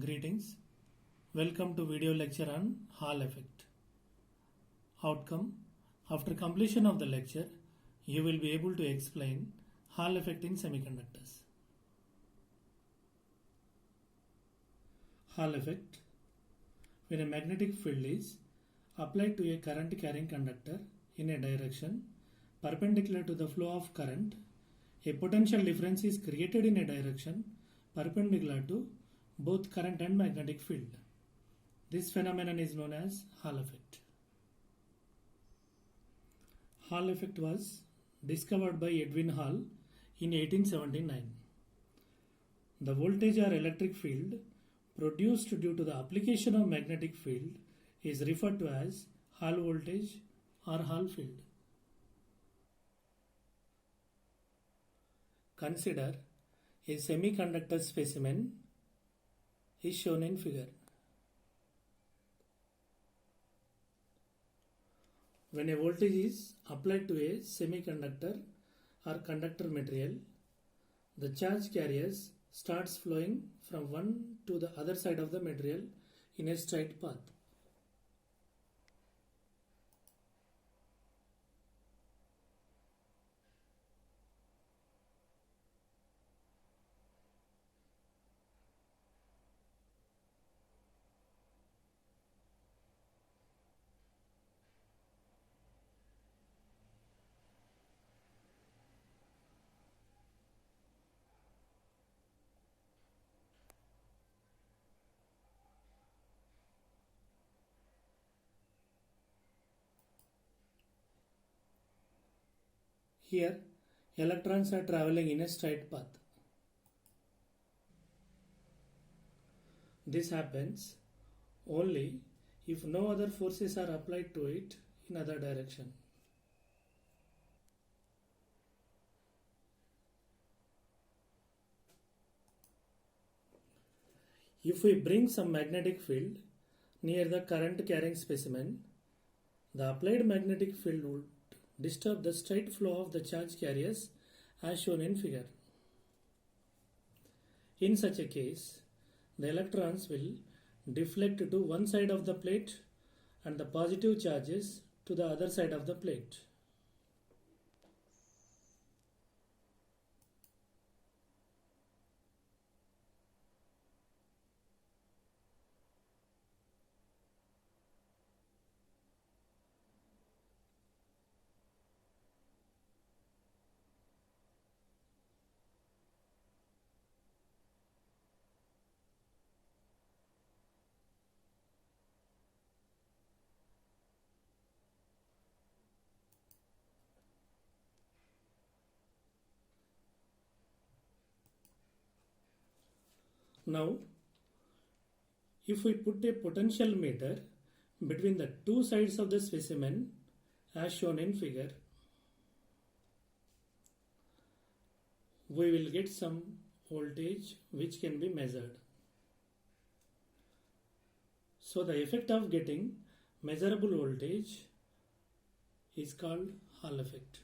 Greetings. Welcome to video lecture on Hall effect. Outcome: after completion of the lecture, you will be able to explain Hall effect in semiconductors. Hall effect: when a magnetic field is applied to a current carrying conductor in a direction perpendicular to the flow of current, a potential difference is created in a direction perpendicular to both current and magnetic field. This phenomenon is known as Hall effect. Hall effect was discovered by Edwin Hall in 1879. The voltage or electric field produced due to the application of magnetic field is referred to as Hall voltage or Hall field. Consider a semiconductor specimen is shown in figure. When a voltage is applied to a semiconductor or conductor material, the charge carriers starts flowing from one to the other side of the material in a straight path. Here, electrons are traveling in a straight path. This happens only if no other forces are applied to it in other direction. If we bring some magnetic field near the current carrying specimen, the applied magnetic field would disturb the straight flow of the charge carriers as shown in figure. In such a case, the electrons will deflect to one side of the plate and the positive charges to the other side of the plate. Now, if we put a potential meter between the two sides of the specimen as shown in figure, we will get some voltage which can be measured. So the effect of getting measurable voltage is called Hall effect.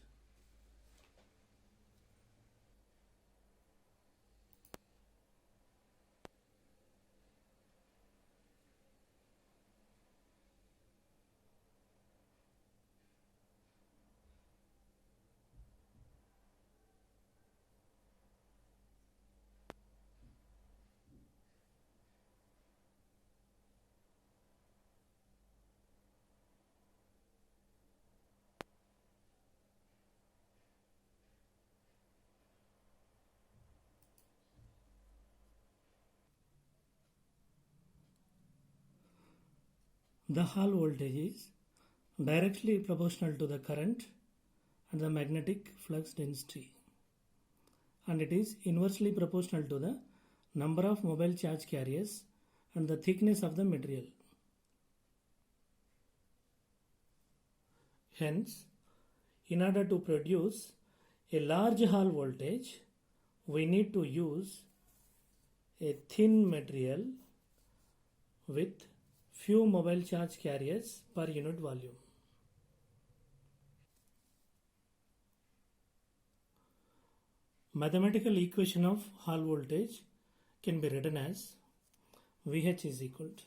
The Hall voltage is directly proportional to the current and the magnetic flux density, and it is inversely proportional to the number of mobile charge carriers and the thickness of the material. Hence, in order to produce a large Hall voltage, we need to use a thin material with few mobile charge carriers per unit volume. Mathematical equation of Hall voltage can be written as VH is equal to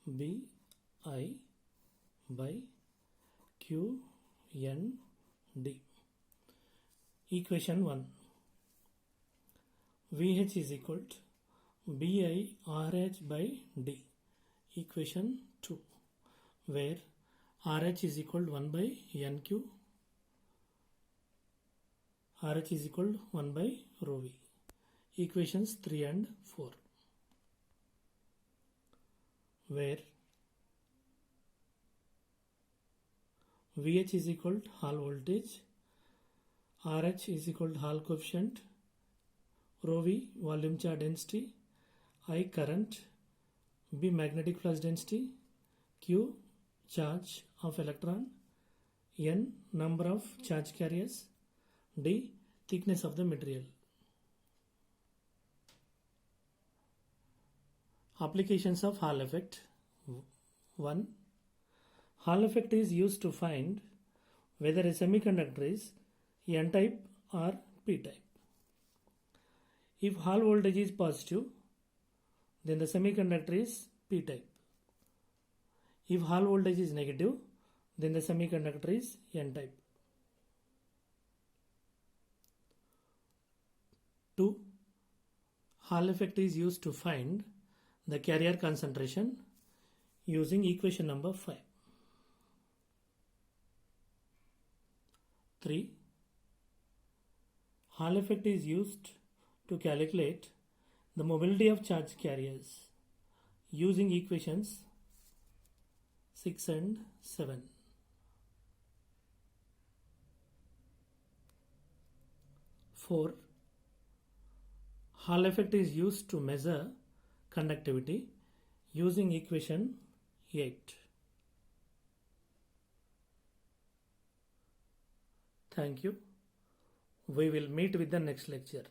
BI by QND. Equation 1. VH is equal to BI/RH by D. Equation 2, where RH is equal to 1 by NQ, RH is equal to 1 by rho V. Equations 3 and 4, where VH is equal to Hall voltage, RH is equal to Hall coefficient, rho V volume charge density, I current, B magnetic flux density, Q charge of electron, N number of charge carriers, D thickness of the material. Applications of Hall effect. 1. Hall effect is used to find whether a semiconductor is N-type or P-type. If Hall voltage is positive, then the semiconductor is P-type. If Hall voltage is negative, then the semiconductor is N-type. 2. Hall effect is used to find the carrier concentration using equation number 5. 3. Hall effect is used to calculate the mobility of charge carriers using equations 6 and 7. 4. Hall effect is used to measure conductivity using equation 8. Thank you. We will meet with the next lecture.